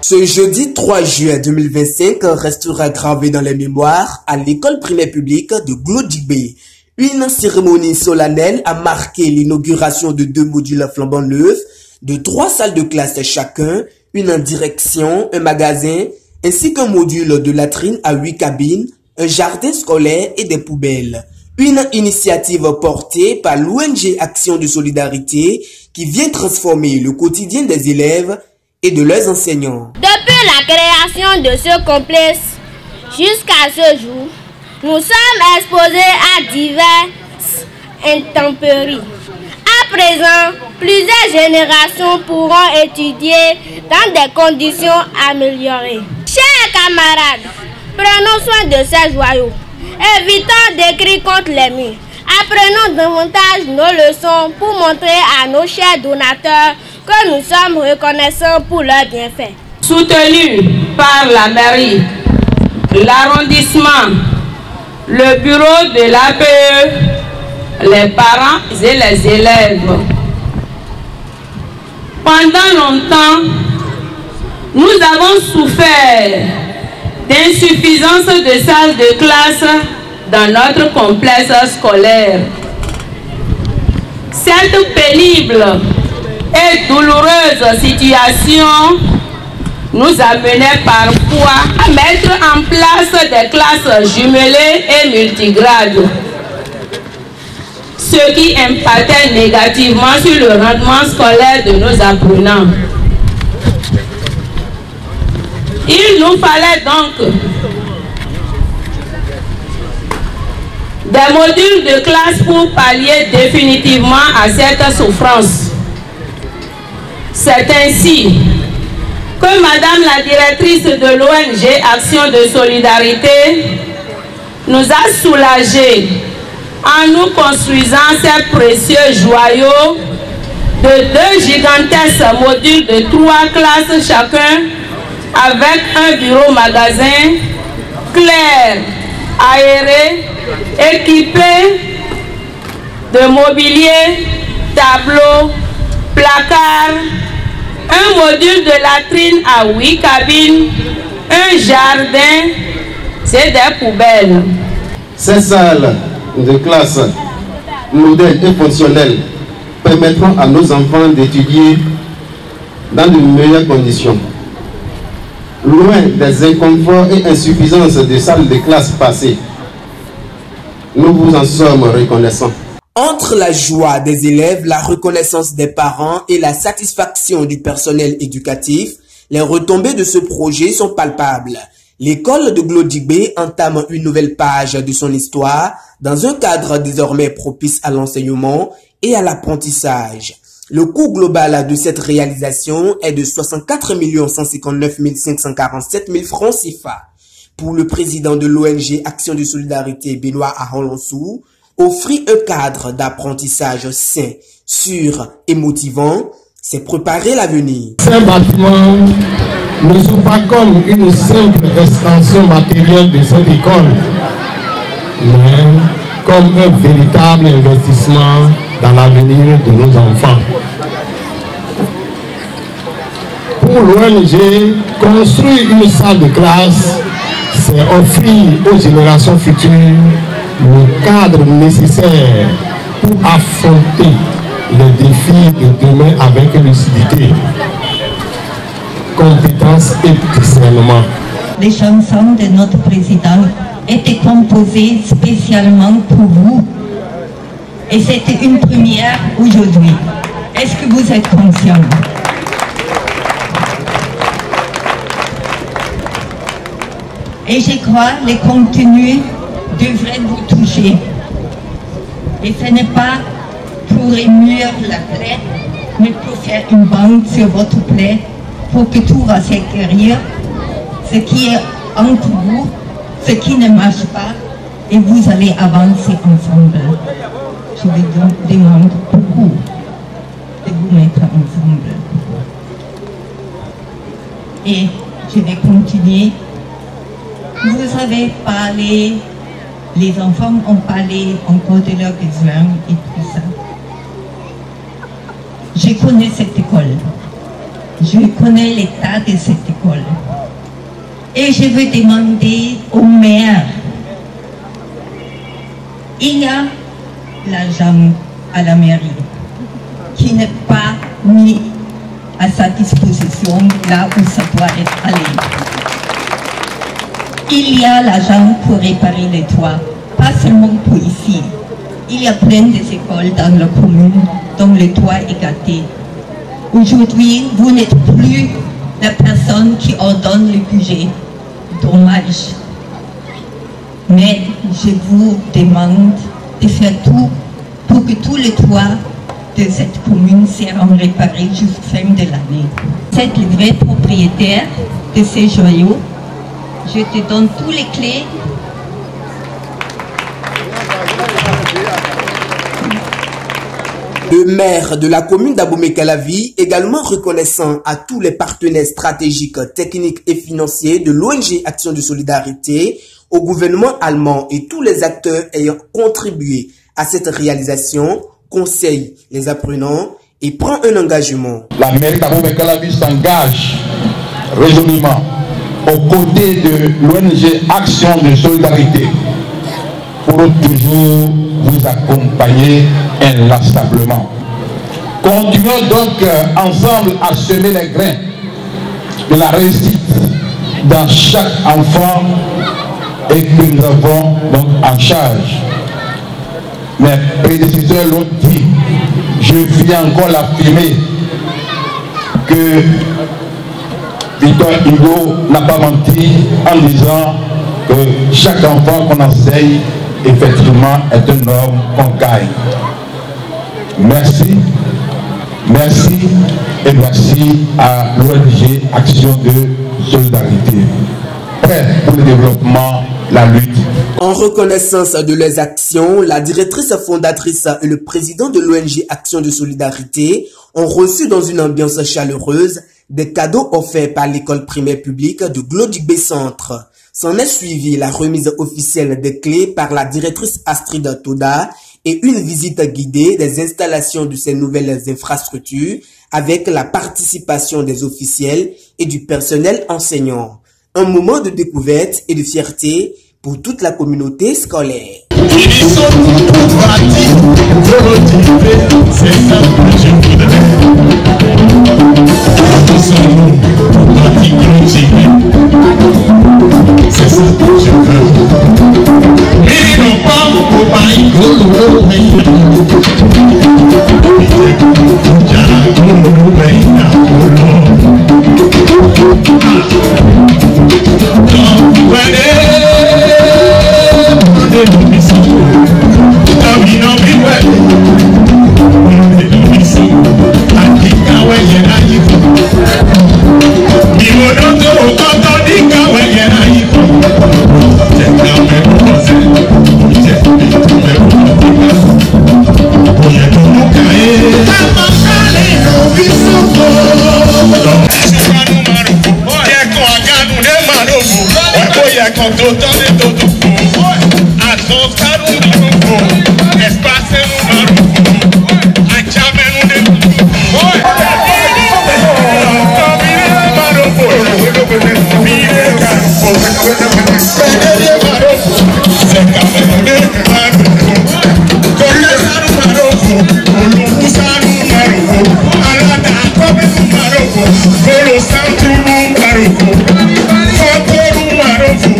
Ce jeudi 3 juin 2025 restera gravé dans les mémoires à l'école primaire publique de Glodjigbe. Une cérémonie solennelle a marqué l'inauguration de 2 modules flambant neufs, de 3 salles de classe chacun, une direction, un magasin, ainsi qu'un module de latrine à 8 cabines, un jardin scolaire et des poubelles. Une initiative portée par l'ONG Action de Solidarité qui vient transformer le quotidien des élèves et de leurs enseignants. Depuis la création de ce complexe jusqu'à ce jour, nous sommes exposés à diverses intempéries. À présent, plusieurs générations pourront étudier dans des conditions améliorées. Chers camarades, prenons soin de ces joyaux. Évitons d'écrire contre les murs. Apprenons davantage nos leçons pour montrer à nos chers donateurs que nous sommes reconnaissants pour leurs bienfaits. Soutenu par la mairie, l'arrondissement, le bureau de l'APE, les parents et les élèves. Pendant longtemps, nous avons souffert d'insuffisance de salles de classe dans notre complexe scolaire. Cette pénible et douloureuse situation nous amenait parfois à mettre en place des classes jumelées et multigrades, ce qui impactait négativement sur le rendement scolaire de nos apprenants. Il nous fallait donc des modules de classe pour pallier définitivement à cette souffrance. C'est ainsi que Madame la directrice de l'ONG Action de Solidarité nous a soulagés en nous construisant ces précieux joyaux de 2 gigantesques modules de 3 classes chacun, avec un bureau magasin clair, aéré, équipé de mobilier, tableaux, placards, un module de latrine à 8 cabines, un jardin, c'est des poubelles. Ces salles de classe modèles et fonctionnelles permettront à nos enfants d'étudier dans de meilleures conditions. Loin des inconforts et insuffisances des salles de classe passées, nous vous en sommes reconnaissants. Entre la joie des élèves, la reconnaissance des parents et la satisfaction du personnel éducatif, les retombées de ce projet sont palpables. L'école de Glodjigbe entame une nouvelle page de son histoire dans un cadre désormais propice à l'enseignement et à l'apprentissage. Le coût global de cette réalisation est de 64 159 547 000 francs CFA. Pour le président de l'ONG Action de Solidarité, Benoît Aron-Lonsou, offrir un cadre d'apprentissage sain, sûr et motivant, c'est préparer l'avenir. Ces bâtiments ne sont pas comme une simple extension matérielle de cette école, mais comme un véritable investissement dans l'avenir de nos enfants. Pour l'ONG, construire une salle de classe, c'est offrir aux générations futures le cadre nécessaire pour affronter les défis de demain avec lucidité, compétence et discernement. Les chansons de notre président étaient composées spécialement pour vous. Et c'était une première aujourd'hui. Est-ce que vous êtes conscient? Et je crois que les contenus devraient vous toucher. Et ce n'est pas pour émure la plaie, mais pour faire une bande sur votre plaie, pour que tout va s'éclaircir, ce qui est entre vous, ce qui ne marche pas, et vous allez avancer ensemble. Je vous demande beaucoup de vous mettre ensemble. Et je vais continuer. Vous avez parlé, les enfants ont parlé encore de leurs besoins et tout ça. Je connais cette école. Je connais l'état de cette école. Et je veux demander au maire, il y a l'argent à la mairie qui n'est pas mis à sa disposition là où ça doit être allé. Il y a l'argent pour réparer les toits, pas seulement pour ici. Il y a plein d'écoles dans la commune dont le toit est gâté. Aujourd'hui, vous n'êtes plus la personne qui ordonne le budget. Dommage. Mais je vous demande de faire tout pour que tous les toits de cette commune seront réparés jusqu'à la fin de l'année. C'est le vrai propriétaire de ces joyaux. Je te donne tous les clés. Le maire de la commune d'Abomey-Calavi, également reconnaissant à tous les partenaires stratégiques, techniques et financiers de l'ONG Action de Solidarité, au gouvernement allemand et tous les acteurs ayant contribué à cette réalisation, conseille les apprenants et prend un engagement. La mairie d'Abomey-Calavi s'engage résolument aux côtés de l'ONG Action de Solidarité pour toujours vous accompagner inlassablement. Continuons donc ensemble à semer les grains de la réussite dans chaque enfant et que nous avons donc en charge. Mes prédécesseurs l'ont dit, je viens encore l'affirmer, que Victor Hugo n'a pas menti en disant que chaque enfant qu'on enseigne effectivement est un homme qu'on gagne. Merci, merci et merci à l'ONG Action de Solidarité. Prêt pour le développement, la lutte. En reconnaissance de leurs actions, la directrice fondatrice et le président de l'ONG Action de Solidarité ont reçu dans une ambiance chaleureuse des cadeaux offerts par l'école primaire publique de Glodigbé Centre. S'en est suivi la remise officielle des clés par la directrice Astrid Toda et une visite guidée des installations de ces nouvelles infrastructures avec la participation des officiels et du personnel enseignant. Un moment de découverte et de fierté pour toute la communauté scolaire. C'est ça que je veux. Mais non pas au pays Santo Maruco, Santo Maruco,